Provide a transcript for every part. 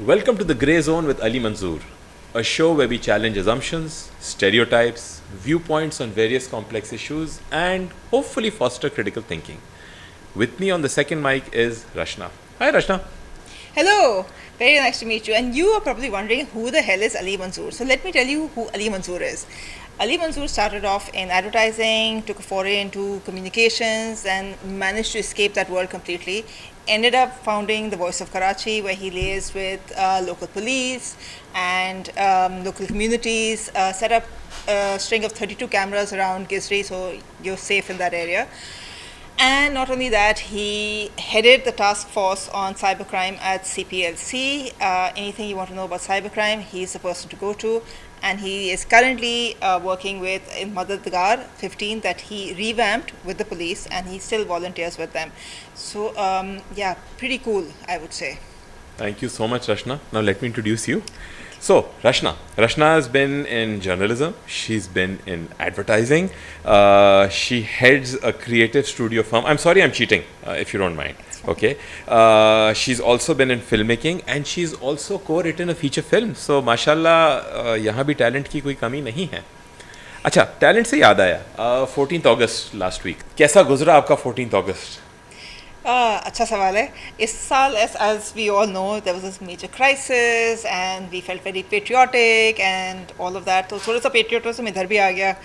Welcome to the Grey Zone with Ali Manzoor, a show where we challenge assumptions, stereotypes, viewpoints on various complex issues, and hopefully foster critical thinking. With me on the second mic is Rashna. Hi, Rashna. Hello, very nice to meet you. And you are probably wondering who the hell is Ali Manzoor. So let me tell you who Ali Manzoor is. Ali Manzoor started off in advertising, took a foray into communications, and managed to escape that world completely. Ended up founding the Voice of Karachi, where he liaised with local police and local communities, set up a string of 32 cameras around Gizri, so you're safe in that area. And not only that, he headed the task force on cybercrime at CPLC. Anything you want to know about cybercrime, he's the person to go to. And he is currently working with in Madadgar 15 that he revamped with the police, and he still volunteers with them. So, yeah, pretty cool, I would say. Thank you so much, Rashna. Now let me introduce you. So, Rashna has been in journalism. She's been in advertising. She heads a creative studio firm. I'm sorry, I'm cheating, if you don't mind. Okay. She's also been in filmmaking, and she's also co-written a feature film. So, माशाल्लाह यहाँ भी talent की कोई कमी नहीं है. अच्छा, talent से याद आया. 14th August last week. कैसा गुजरा आपका 14th August? अच्छा सवाल है. इस साल, as we all know, there was this major crisis and we felt very patriotic and all of that. तो थोड़ा सा patriotism इधर भी आ गया.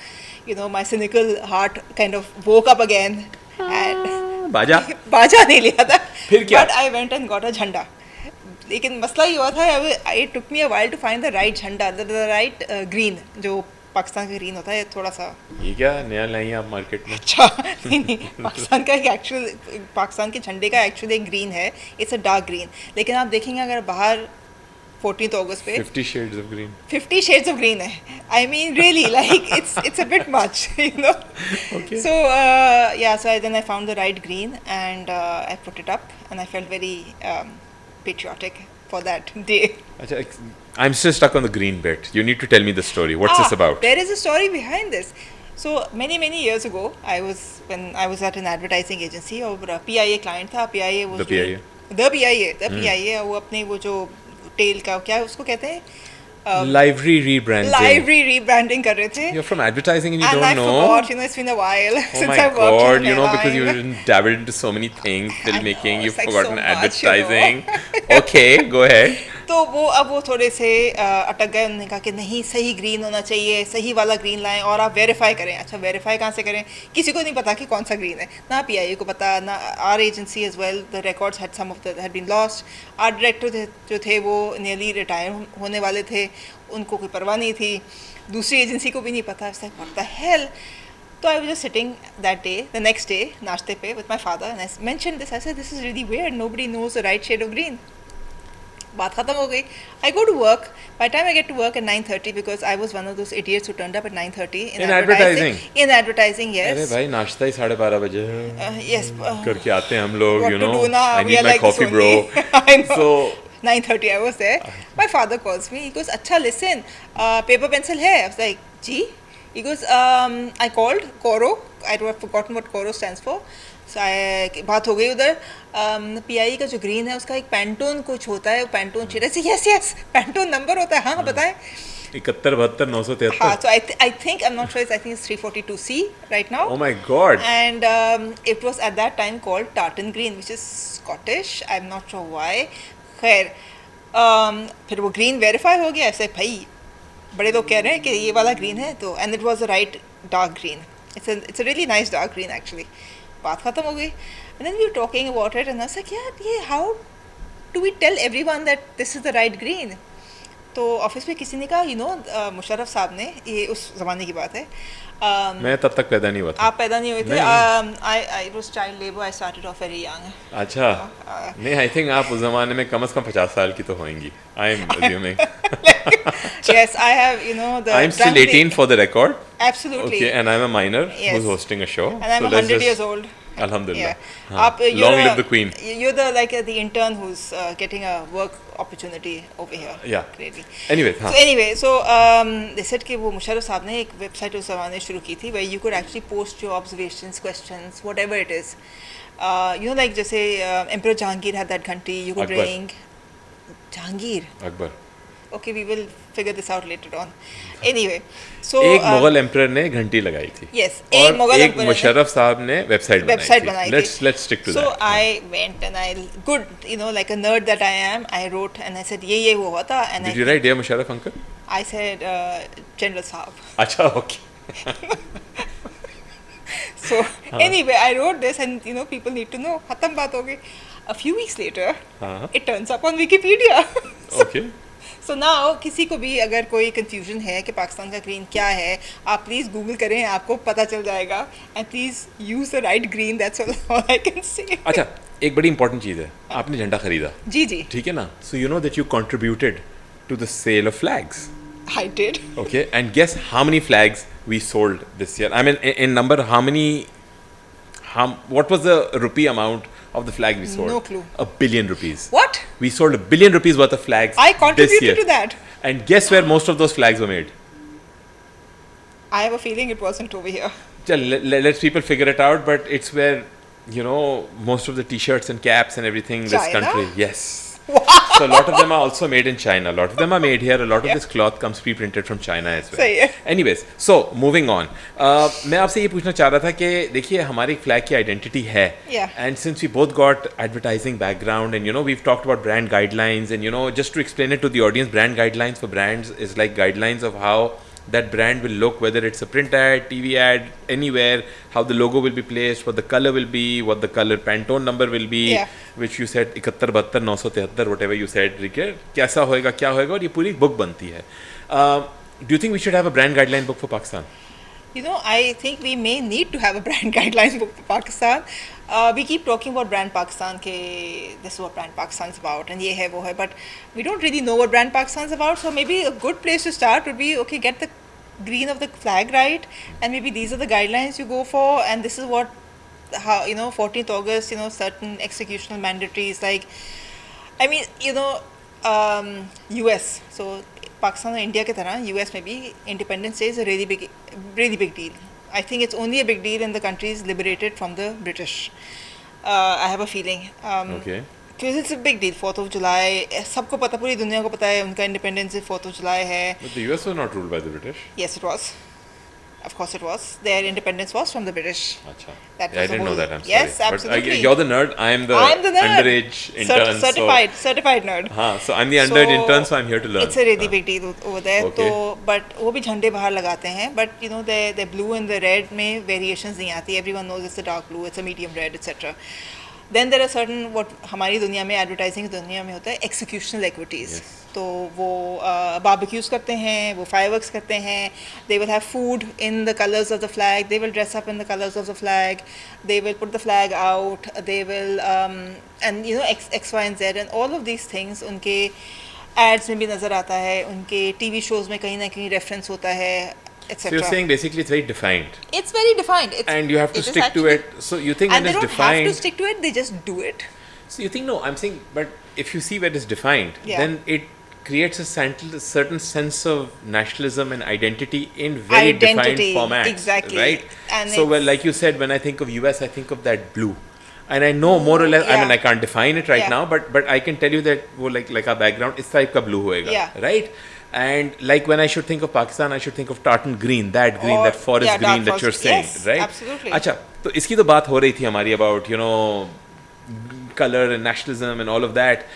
You know, my cynical heart kind of woke up again. And बाजा नहीं लिया था. फिर क्या? But I went and got a झंडा. लेकिन मसला ये हुआ था, it took me a while to find the right झंडा, the right green, जो पाकिस्तान का ग्रीन होता है थोड़ा सा. ये क्या नया लाई हैं आप मार्केट में? अच्छा नहीं पाकिस्तान का पाकिस्तान के झंडे का एक्चुअली ग्रीन है. It's a dark green. लेकिन आप देखेंगे अगर बाहर 14th अगस्त पे 50 shades of green. 50 shades of green है. I mean really like it's a bit much, you know. Okay. So yeah, so then I found the right green and I put it up and I felt very patriotic for that day. I'm still stuck on the green bit. You need to tell me the story. What's this about? There is a story behind this. So many years ago, when I was at an advertising agency और PIA client था. PIA was The PIA. The PIA वो अपने वो जो tell का क्या उसको कहते हैं? Livery rebranding. Livery rebranding कर रहे थे. You're from advertising and you And don't I know. forgot, you know, it's been a while Oh since my I've worked God, in you know, an because airline. you've dabbled into so many things, filmmaking, know, you've it's like forgotten so much, you know. advertising. Okay, go ahead. तो अब वो थोड़े से अटक गए. उन्होंने कहा कि नहीं, सही ग्रीन होना चाहिए, सही वाला ग्रीन लाएं और आप वेरीफाई करें. अच्छा, वेरीफाई कहाँ से करें? किसी को नहीं पता कि कौन सा ग्रीन है. ना PIA को पता, ना or agency as well. The records had some of the had been lost. Art director जो थे वो नियरली रिटायर होने वाले थे. उनको कोई परवाह नहीं थी. दूसरी एजेंसी को भी नहीं पता. What the hell. So I was just sitting that day, the next day, नाश्ते पे with my father, and I mentioned this. I said, this is really weird. Nobody knows the right shade of green. बात खत्म हो गई. I go to work. By the time I get to work at 9:30, because I was one of those idiots who turned up at 9:30 in advertising. In advertising, yes. अरे भाई नाश्ता ही 12:30 बजे yes. करके आते हैं हम लोग. What You to know, do now? I We need are my like this coffee, bro. only. I know. So 9:30 I was there. My father calls me. He goes, अच्छा listen, paper pencil है? I was like, ji. He goes, I called Coro. I have forgotten what Coro stands for. So बात हो गई उधर. PIE का जो green है उसका एक पैंटोन कुछ होता है. पैंटोन चिरा से yes पैंटोन नंबर होता है. हाँ बताएं. 71 973. हाँ, so I think I'm not sure. I think it's 342C right now. Oh my God. And it was at that time called tartan green, which is Scottish. I'm not sure why. खैर फिर वो green verify हो गया. ऐसे भाई बड़े लोग कह रहे हैं कि ये वाला ग्रीन है तो. And it was the right dark green. It's a really nice dark green actually. बात खत्म हो गई. And then we were talking about it and I said यार ये how do we tell everyone that this is the right green. तो office में किसी ने कहा, यू नो, मुशर्रफ साहब ने, ये उस ज़माने की बात है. मैं तब तक पैदा नहीं हुआ था. आप पैदा नहीं हुए थे. I was child labour. I started off very young. अच्छा. नहीं, आई थिंक आप उस ज़माने में कम से कम 50 साल की तो होंगी. I am assuming. Yes, I have, you know, the... I'm still 18 for the record. Absolutely. Okay, and I'm a minor Yes. who's hosting a show. And I'm 100 years old. Alhamdulillah. Yeah. Long live the Queen. You're the intern who's getting a work opportunity over here. Yeah. Greatly. Anyway, So they said कि वो मुशर्रफ साहब ने एक website उस ज़माने शुरू की थी where you could actually post your observations, questions, whatever it is. You know, like जैसे Emperor Jahangir had that घंटी, you could Akbar. ring. Jahangir. Akbar. Okay, we will figure this out later on. Anyway, so एक Mughal emperor ने घंटी लगाई थी. yes, और एक मुगल एक emperor ने मुशर्रफ साहब ने वेबसाइट website बनाई बनाई थी. थी. Let's stick to So that. I went and I good, you know, like a nerd that I am, I wrote and I said ये हुआ था and Did you write Dear Musharraf uncle? I said General Saab. अच्छा, okay. So anyway, I wrote this and you know people need to know. खत्म बात हो गई. A few weeks later, it turns up on Wikipedia. Okay. So now किसी को भी अगर कोई confusion है कि पाकिस्तान का green क्या है, आप please Google करें, आपको पता चल जाएगा. And please use the right green. That's all I can say. अच्छा, एक बड़ी important चीज़ है. आपने झंडा खरीदा. जी जी. ठीक है ना? So you know that you contributed to the sale of flags. I did. Okay, and guess how many flags we sold this year? I mean, in number, what was the rupee amount of the flag we sold? No clue. $1 billion. What? We sold $1 billion worth of flags I this contributed year. to that. And guess where most of those flags were made? I have a feeling it wasn't over here. Let's people figure it out, but it's where, you know, most of the t-shirts and caps and everything this China? country. Yes. So a lot of them are also made in China. A lot of them are made here. A lot of this cloth comes pre-printed from China as well. सही है. Anyways, so moving on. मैं आपसे ये पूछना चाह रहा था कि देखिए हमारी फ्लैग की आइडेंटिटी है. Yeah. And since we both got advertising background and you know we've talked about brand guidelines and you know just to explain it to the audience, brand guidelines for brands is like guidelines of how that brand will look, whether it's a print ad, TV ad, anywhere, how the logo will be placed, what the color will be, what the color Pantone number will be, Yeah. which you said 71 72 973 whatever you said, कैसा होएगा क्या होएगा और ये पूरी book बनती है. Do you think we should have a brand guideline book for Pakistan? You know, I think we may need to have a brand guidelines book for Pakistan. We keep talking about brand Pakistan, ke this is what brand Pakistan is about, and ye hai wo hai, but we don't really know what brand Pakistan is about. So maybe a good place to start would be okay, get the green of the flag right, and maybe these are the guidelines you go for, and this is what how you know 14th August, you know, certain executional mandatories like, I mean, you know, US. So Pakistan और India की तरह US में भी Independence Day is a really big deal. I think it's only a big deal in the countries liberated from the British. I have a feeling. Okay. Because it's a big deal. 4th of July. सबको पता, पूरी दुनिया को पता है उनका Independence Day 4th of July है. But the US was not ruled by the British. Yes, it was. Of course it was. Their independence was from the British. Acha. That Yeah, I was the didn't know whole- that. I'm sorry. Yes, But absolutely. you're the nerd. I'm the nerd. underage intern. Certified nerd. So I'm the underage intern, so I'm here to learn. It's a really big deal over there. Okay. तो but वो भी झंडे बाहर लगाते हैं. But you know the blue and the red में variations नहीं आती. Everyone knows it's a dark blue, it's a medium red, etc. Then there are certain what हमारी दुनिया में advertising दुनिया में होता है executional equities. Yes. तो वो barbecues करते हैं, वो fireworks करते हैं. They will have food in the colors of the flag. They will dress up in the colors of the flag. They will put the flag out. They will and you know X, Y and Z and all of these things उनके ads में भी नज़र आता है. उनके TV shows में कहीं ना कहीं reference होता है. So you're saying basically it's very defined. It's very defined. And you have to stick to it. So you think and when they it's don't defined. have to stick to it, they just do it. So you think, no, I'm saying, but if you see where it's defined, Yeah. then it creates a certain sense of nationalism and identity in very defined Identity, formats. exactly. Right? And So, well, it's- like you said, when I think of US, I think of that blue. And I know more or less, I Yeah. mean, I can't define it right Yeah. now, but I can tell you that वो like our background, इस type का blue होएगा. Yeah. Right? And like when I should think of Pakistan, I should think of tartan green, that green, Or- that forest yeah, dark green that you're forest. saying, Yes, right? absolutely. अच्छा, तो इसकी तो बात हो रही थी हमारी about, you know, color and nationalism and all of that.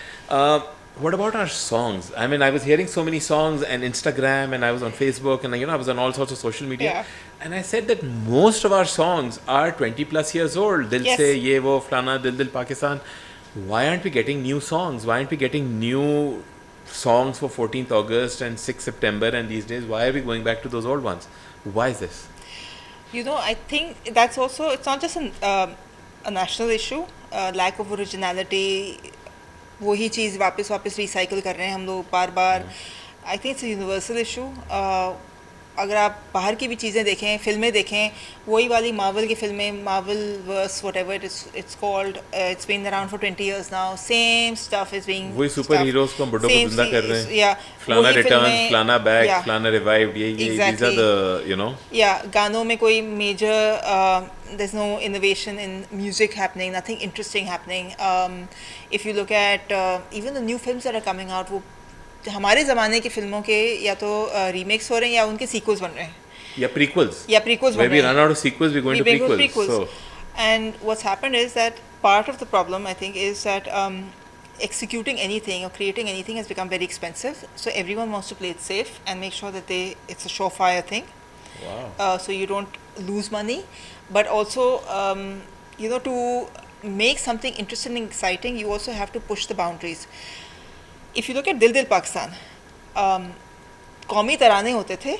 What about our songs? I mean, I was hearing so many songs and Instagram and I was on Facebook and you know I was on all sorts of social media. Yeah. And I said that most of our songs are 20 plus years old. Dil Yes. se ye wo flana dil dil Pakistan. Why aren't we getting new songs? Why aren't we getting new songs for 14th August and 6th September and these days? Why are we going back to those old ones? Why is this? You know, I think that's also, it's not just a national issue. Lack of originality. वही चीज़ वापस recycle कर रहे हैं हम लोग बार बार. I think it's a universal issue. अगर आप बाहर की भी चीज़ें देखें, फिल्में देखें, वही वाली मार्वल की फिल्में, Marvel verse whatever it's called, it's been around for 20 years now, same stuff is being वही सुपर हीरोज को हम बुड्ढों को जिंदा कर रहे हैं. या फलाना वही रिटर्न, फिल्में, फलाना बैक, या फलाना रिवाइव्ड. ये these are Exactly. the, you know. या गानों में कोई major there's no innovation in music happening, nothing interesting happening. If you look at even the new films that are coming out, वो हमारे ज़माने की फिल्मों के या तो रीमेक्स हो रहे हैं या उनके सीक्वल्स बन रहे हैं या prequels. या prequels Where बन we रहे run हैं. out of sequels, we go into We go prequels. So And what's happened is that part of the problem, I think, is that executing anything or creating anything has become very expensive. So everyone wants to play it safe and make sure that it's a surefire thing. wow. So you don't lose money, but also to make something interesting and exciting, you also have to push the boundaries. If you look at Dil Dil Pakistan, कौमी तराने होते थे,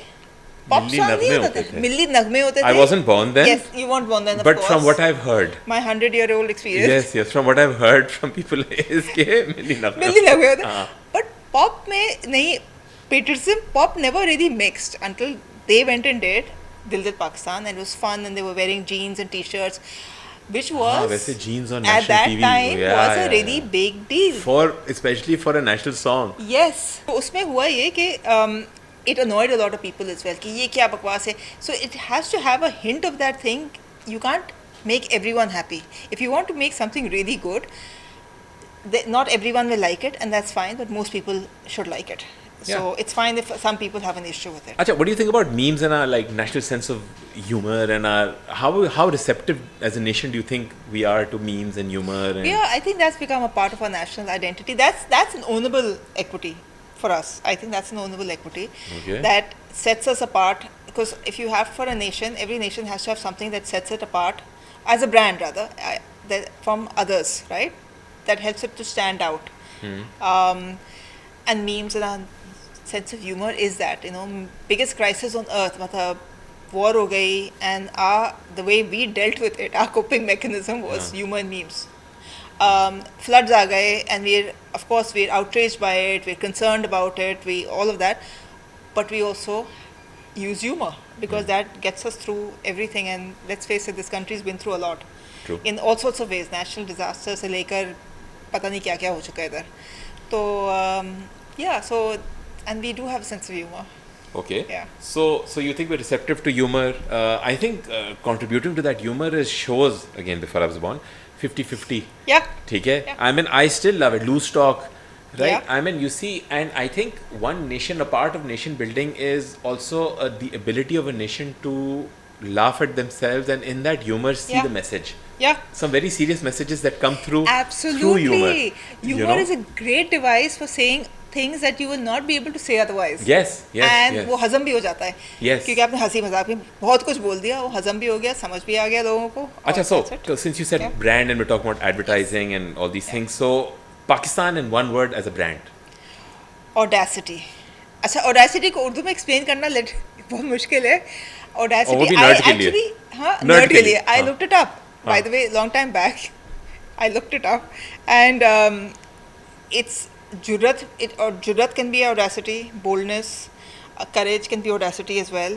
pop मिल्ली song नहीं नगमे होते होते थे, थे. मिल्ली नगमे होते थे. I wasn't born then. Yes, you weren't born then, of But course. from what I've heard. My 100-year-old experience. Yes, from what I've heard from people is के मिल्ली नगमे. मिल्ली नगमे होते. हाँ. But pop में नहीं, patriotism, pop never really mixed until they went and did Dil Dil Pakistan, and it was fun, and they were wearing jeans and t-shirts, which was वैसे jeans on at national that TV. time Yeah, was a yeah, really yeah. big deal. Especially for a national song. Yes. तो उसमें हुआ ये कि it annoyed a lot of people as well कि ये क्या बकवास है. So it has to have a hint of that thing. You can't make everyone happy. If you want to make something really good, not everyone will like it, and that's fine, but most people should like it. So Yeah. it's fine if some people have an issue with it. Acha, what do you think about memes and our like national sense of humor and our how receptive as a nation do you think we are to memes and humor? And Yeah, I think that's become a part of our national identity. That's an ownable equity for us. I think that's an ownable equity Okay. that sets us apart. Because if you have for a nation, every nation has to have something that sets it apart as a brand, rather, from others, right? That helps it to stand out. And memes and our sense of humor is that, biggest crisis on earth, matlab, war ho gayi, and the way we dealt with it, our coping mechanism was humor and memes. Floods aa gaye, and we're outraged by it, we're concerned about it, all of that, but we also use humor because that gets us through everything. And let's face it, this country's been through a lot. True. In all sorts of ways, national disasters से लेकर पता नहीं क्या क्या हो चुका है इधर. तो yeah, so and we do have a sense of humor. Okay. Yeah. So you think we're receptive to humor? I think contributing to that humor is shows, again, before I was born, 50-50. Yeah. ठीक है? Yeah. I mean, I still love it. Loose talk, right? Yeah. I mean, you see, and I think one nation, a part of nation building is also the ability of a nation to laugh at themselves and in that humor see Yeah. the message. Yeah. Some very serious messages that come through Absolutely. through humor. Humor is a great device for saying things that you will not be able to say otherwise. Yes, yes, And yes. वो हजम भी हो जाता है. Yes. क्योंकि आपने हंसी मजाक में बहुत कुछ बोल दिया, वो हजम भी हो गया, समझ भी आ गया लोगों को. Acha, और so that's it. since you said Yeah. brand and we're talking about advertising and all these things, so Pakistan in one word as a brand. Audacity. अच्छा, Audacity को उर्दू में explain करना बहुत मुश्किल है. Audacity. वो भी I nerd के लिए. actually, हाँ, Nerd nerd के के लिए, लिए. I हाँ. looked it up. By हाँ. the way, long time back, I looked it up, and it's jurat. Jurat can be audacity, boldness, courage can be audacity as well.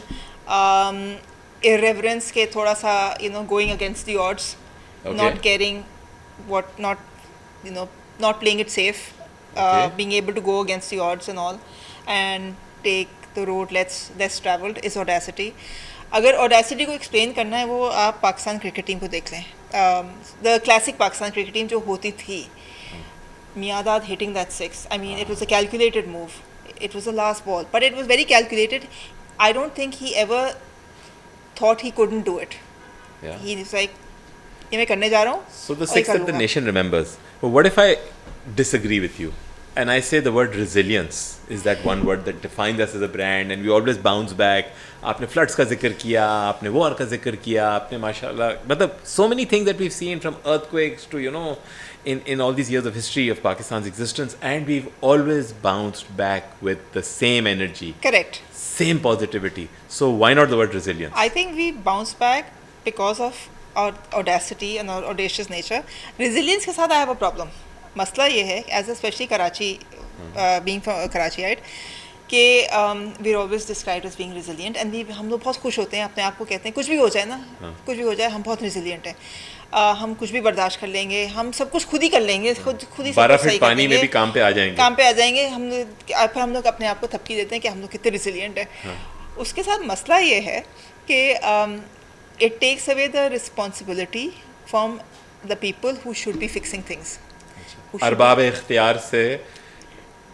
Irreverence के थोड़ा सा, going against the odds, Okay. not caring, not playing it safe, Okay. being able to go against the odds and all, and take the road less traveled is audacity. अगर audacity को explain करना है, वो आप Pakistan cricket team को देख लें. The classic Pakistan cricket team जो होती थी, Miadad hitting that six. I mean, it was a calculated move. It was the last ball, but it was very calculated. I don't think he ever thought he couldn't do it. Yeah. He was like, ये मैं करने जा रहा हूँ. So the और six ये that the करूँगा. nation remembers. But what if I disagree with you? And I say the word resilience is that one word that defines us as a brand, and we always bounce back. आपने floods का जिक्र किया, आपने war का जिक्र किया, आपने माशाल्लाह, मतलब so many things that we've seen from earthquakes to in all these years of history of Pakistan's existence, and we've always bounced back with the same energy, Correct. same positivity. So why not the word resilience? I think we bounced back because of our audacity and our audacious nature. Resilience के साथ I have a problem. मसला ये है, as especially Karachi, being from Karachi, right? कि we are always described as being resilient and we हम लोग बहुत खुश होते हैं अपने आप को कहते हैं कुछ भी हो जाए ना कुछ भी हो जाए हम बहुत रेजिलिएंट हैं हम कुछ भी बर्दाश्त कर लेंगे हम सब कुछ खुद ही कर लेंगे खुद ही सब 12 कुछ सही फीट कर पानी में लेंगे भी काम पे आ जाएंगे फिर हम लोग अपने आप को थपकी देते हैं कि हम लोग कितने रेजिलिएंट हैं उसके साथ मसला ये है कि it takes away the responsibility from the people who should be fixing things अरबाब इख्तियार से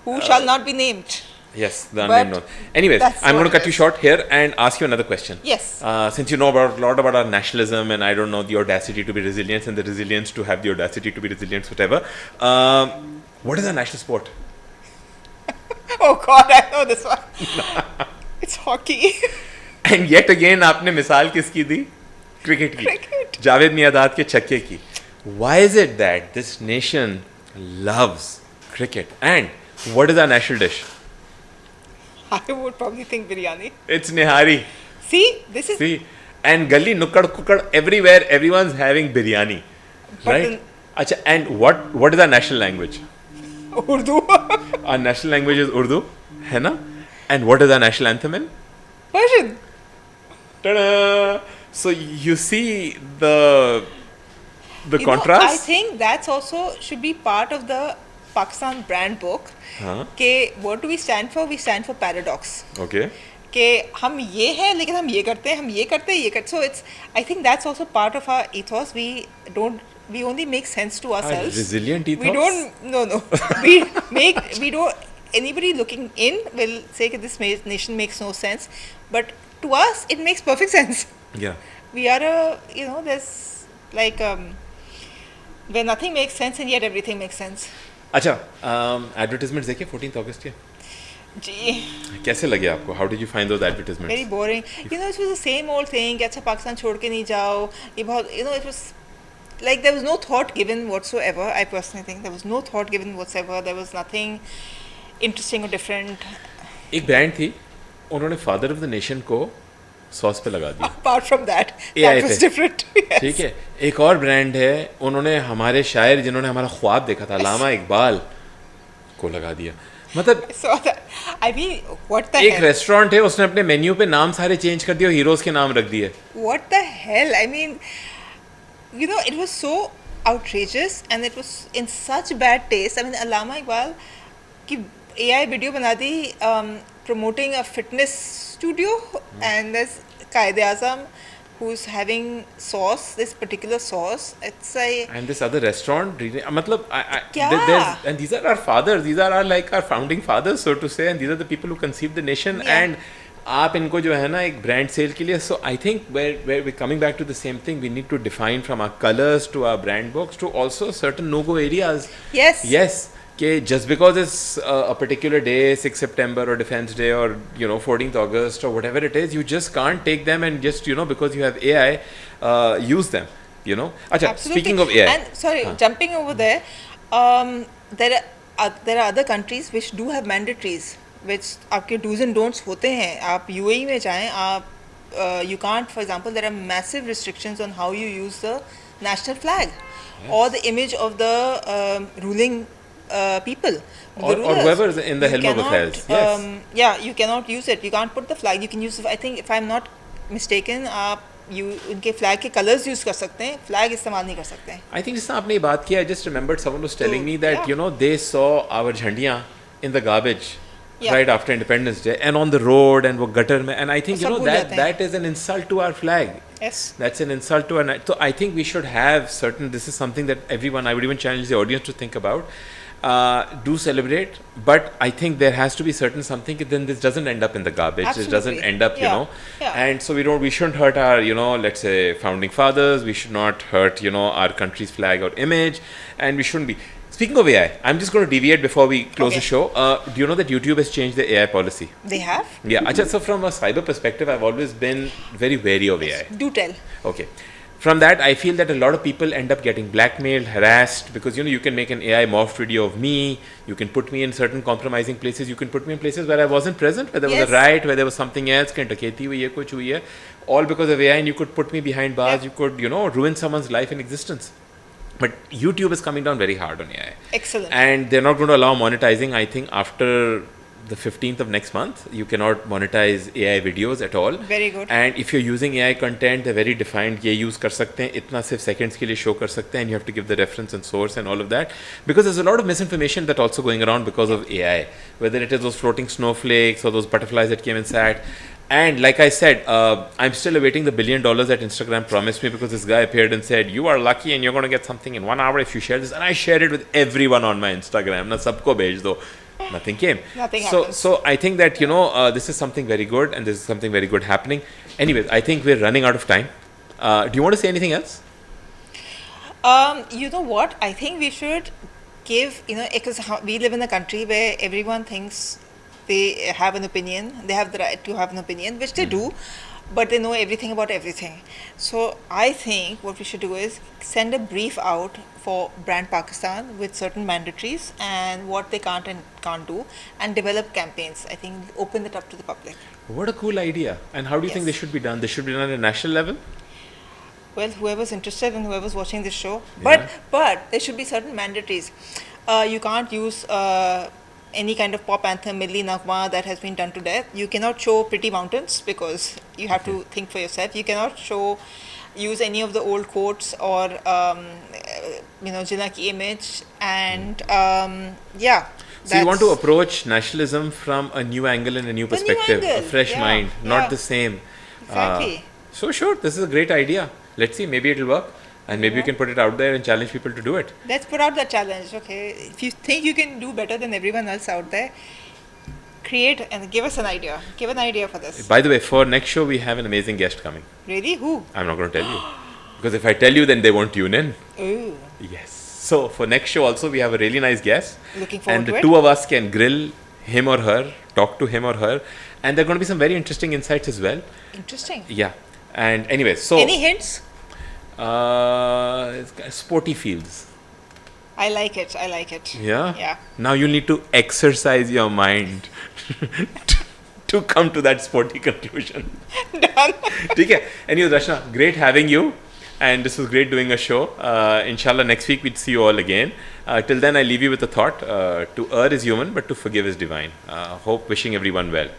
who shall not be named. Yes, the But unnamed known. Anyways, that's I'm going what to cut it you is. short here and ask you another question. Yes. Since you know about a lot about our nationalism and I don't know the audacity to be resilient and the resilience to have the audacity to be resilient, whatever. What is our national sport? Oh God, I know this one. It's hockey. And yet again, आपने मिसाल किसकी दी? Cricket की. Cricket. Javed my dad के छक्के की. Why is it that this nation loves cricket? And what is our national dish? I would probably think biryani. It's nihari. See, this is. See, and gully nukkad kukkad everywhere, everyone's having biryani, But right? then- Acha, and what is our national language? Urdu. Our national language is Urdu, है ना? And what is our national anthem in? Persian. Ta-da! So you see the You know, contrast. I think that's also should be part of the Pakistan brand book. हाँ. कि what do we stand for? We stand for paradox. Okay. कि हम ये हैं लेकिन हम ये करते हैं हम ये करते हैं ये करते so it's I think that's also part of our ethos we only make sense to ourselves resilient we ethos? don't we don't anybody looking in will say that this nation makes no sense but to us it makes perfect sense Yeah. we are there's like where nothing makes sense and yet everything makes sense अच्छा, advertisements देखे 14th August के? जी कैसे लगे आपको? How did you find those advertisements? very boring it was the same old thing कि अच्छा पाकिस्तान छोड़ के नहीं जाओ ये बहुत it was like there was no thought given whatsoever I personally think there was no thought given whatsoever there was nothing interesting or different एक brand थी, उन्होंने फादर ऑफ द नेशन को सॉस पे लगा दिया. apart from that AI that was थे. different yes. ठीक है. एक और ब्रांड है, उन्होंने हमारे शायर जिन्होंने हमारा ख्वाब देखा था, लामा इकबाल को लगा दिया. मतलब so that I mean what the एक hell रेस्टोरेंट है, उसने अपने मेन्यू पे नाम सारे चेंज कर दिए और हीरोज के नाम रख दिए. what the hell I mean it was so outrageous and it was in such bad taste I mean Allama Iqbal की AI वीडियो बना दी promoting a fitness studio and there's Qaid Azam who's having this particular sauce it's like And this other restaurant, मतलब, क्या? and these are our fathers, these are like our founding fathers, so to say, and these are the people who conceived the nation. Yeah. And आप इनको जो है ना एक brand sale के लिए, so I think where we're coming back to the same thing, we need to define from our colors to our brand books to also certain no-go areas. yes Yes, कि just because it's a particular day, 6 September or Defense Day or 14th August or whatever it is, you just can't take them and just because you have AI, use them. Acha, Absolutely. speaking of AI, and sorry jumping over there there are other countries which do have mandatories which आपके do's and don'ts होते हैं आप UAE में जाएं आप you can't for example there are massive restrictions on how you use the national flag or the image of the ruling people the or rulers. whoever is in the You helm of cannot, affairs. Yes. yeah you cannot use it you can't put the flag you can use I think if I'm not mistaken आप उनके flag के colours use कर सकते हैं flag इस्तेमाल नहीं कर सकते हैं I think जिसने आपने ये बात किया, I just remembered someone was telling So, me that yeah. they saw our झंडियाँ in the garbage Yeah. right after Independence Day and on the road and वो gutter में, and I think सब भूल जाते हैं. that is an insult to our flag. yes That's an insult to our. So I think we should have certain. This is something that everyone. I would even challenge the audience to think about. Do celebrate, but I think there has to be certain something. Then this doesn't end up in the garbage. This doesn't Absolutely. end up, Yeah. And so we shouldn't hurt our, let's say, founding fathers. We should not hurt, our country's flag or image, and we shouldn't be. Speaking of AI, I'm just going to deviate before we close the Okay. show. Do you know that YouTube has changed the AI policy? they have Yeah. Achha, so from a cyber perspective, I've always been very wary of AI. do tell Okay. From that, I feel that a lot of people end up getting blackmailed, harassed, because you can make an AI morphed video of me. You can put me in certain compromising places. You can put me in places where I wasn't present, where there was Yes. a riot, where there was something else, कहीं डकैती हुई है, कुछ हुई है, all because of AI. And you could put me behind bars. Yeah. You could, ruin someone's life and existence. But YouTube is coming down very hard on AI. excellent And they're not going to allow monetizing, I think, after the 15th of next month, you cannot monetize AI videos at all. Very good. And if you're using AI content, they're very defined. ये use कर सकते हैं, इतना सिर्फ seconds के लिए show कर सकते हैं, and you have to give the reference and source and all of that. Because there's a lot of misinformation that also going around because of AI. Whether it is those floating snowflakes or those butterflies that came and sat. And like I said, I'm still awaiting the $1 billion that Instagram promised me, because this guy appeared and said, you are lucky and you're going to get something in 1 hour if you share this. And I shared it with everyone on my Instagram. Na sabko bhej do. Nothing came. Nothing so, happens. so I think that, this is something very good, and this is something very good happening. Anyways, I think we're running out of time. Do you want to say anything else? You know what? I think we should give, because we live in a country where everyone thinks they have an opinion, they have the right to have an opinion, which they do, but they know everything about everything. So I think what we should do is send a brief out for Brand Pakistan with certain mandatories and what they can't and can't do, and develop campaigns. I think open it up to the public. What a cool idea. And how do you think they Yes. should be done? They should be done at a national level? Well, whoever's interested and whoever's watching this show, Yeah. but there should be certain mandatories. You can't use any kind of pop anthem, Milli Nagma that has been done to death. You cannot show Pretty Mountains because you have to think for yourself. You cannot use any of the old quotes or Jinnah ki image, and yeah. So you want to that's- approach nationalism from a new angle and a new A new perspective, a angle, fresh yeah, mind, not yeah. the same. Exactly. So sure, this is a great idea. Let's see, maybe it'll work, and maybe you Yeah. can put it out there and challenge people to do it. Let's put out that challenge, okay? If you think you can do better than everyone else out there, create and give us an idea. Give an idea for this. By the way, for next show we have an amazing guest coming. Really? Who? I'm not going to tell you, because if I tell you, then they won't tune in. Oh, Yes. So for next show also we have a really nice guest, looking forward and to the it. two of us can grill him or her, talk to him or her, and there are going to be some very interesting insights as well. Interesting. Yeah. And anyways, so Any hints? sporty fields. I like it. I like it. Yeah. Yeah. Now you need to exercise your mind to come to that sporty conclusion. Done. ठीक है. Anyways, Rashna, great having you, and this was great doing a show. Inshallah, next week we'd see you all again. Till then, I leave you with a thought: to err is human, but to forgive is divine. Hope wishing everyone well.